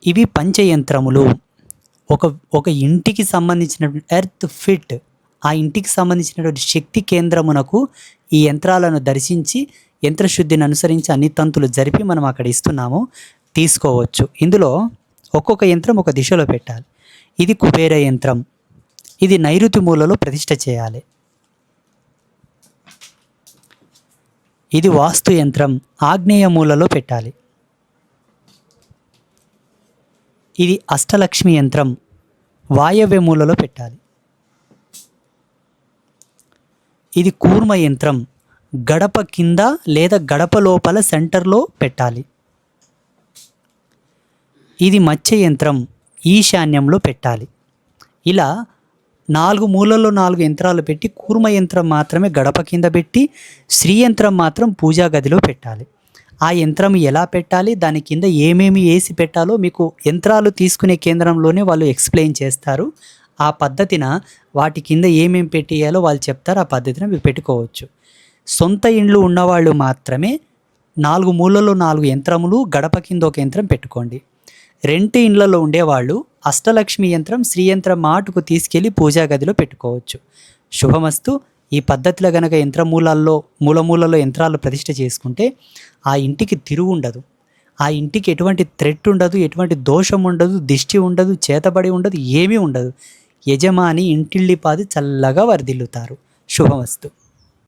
ఇవి పంచయంత్రములు. ఒక ఒక ఇంటికి సంబంధించిన ఎర్త్ ఫిట్, ఆ ఇంటికి సంబంధించినటువంటి శక్తి కేంద్రమునకు ఈ యంత్రాలను దర్శించి యంత్రశుద్ధిని అనుసరించి అన్ని తంతులు జరిపి మనం అక్కడ ఇస్తున్నాము, తీసుకోవచ్చు. ఇందులో ఒక్కొక్క యంత్రం ఒక దిశలో పెట్టాలి. ఇది కుబేర యంత్రం, ఇది నైరుతి మూలలో ప్రతిష్ఠ చేయాలి. ఇది వాస్తు యంత్రం, ఆగ్నేయ మూలలో పెట్టాలి. ఇది అష్టలక్ష్మి యంత్రం, వాయవ్య మూలలో పెట్టాలి. ఇది కూర్మ యంత్రం, గడప కింద లేదా గడప లోపల సెంటర్లో పెట్టాలి. ఇది మత్స్య యంత్రం, ఈశాన్యంలో పెట్టాలి. ఇలా 4 మూలల్లో 4 యంత్రాలు పెట్టి కూర్మ యంత్రం మాత్రమే గడప కింద పెట్టి శ్రీ యంత్రం మాత్రం పూజా గదిలో పెట్టాలి. ఆ యంత్రం ఎలా పెట్టాలి, దాని కింద ఏమేమి వేసి పెట్టాలో మీకు యంత్రాలు తీసుకునే కేంద్రంలోనే వాళ్ళు ఎక్స్ప్లెయిన్ చేస్తారు. ఆ పద్ధతిన వాటి కింద ఏమేమి పెట్టేయాలో వాళ్ళు చెప్తారు. ఆ పద్ధతిన మీరు పెట్టుకోవచ్చు. సొంత ఇండ్లు ఉన్నవాళ్ళు మాత్రమే 4 మూలల్లో 4 యంత్రములు, గడప కింద ఒక యంత్రం పెట్టుకోండి. రెంట్ ఇండ్లలో ఉండేవాళ్ళు అష్టలక్ష్మి యంత్రం, శ్రీ యంత్రం మాటుకు తీసుకెళ్ళి పూజా గదిలో పెట్టుకోవచ్చు. శుభమస్తు. ఈ పద్ధతిలో గనక మూలలో యంత్రాలు ప్రతిష్ఠ చేసుకుంటే ఆ ఇంటికి తిరుగు ఉండదు, ఆ ఇంటికి ఎటువంటి థ్రెట్ ఉండదు, ఎటువంటి దోషం ఉండదు, దిష్టి ఉండదు, చేతబడి ఉండదు, ఏమీ ఉండదు. యజమాని ఇంటిల్లిపాది చల్లగా వర్ధిల్లుతారు. శుభమస్తు.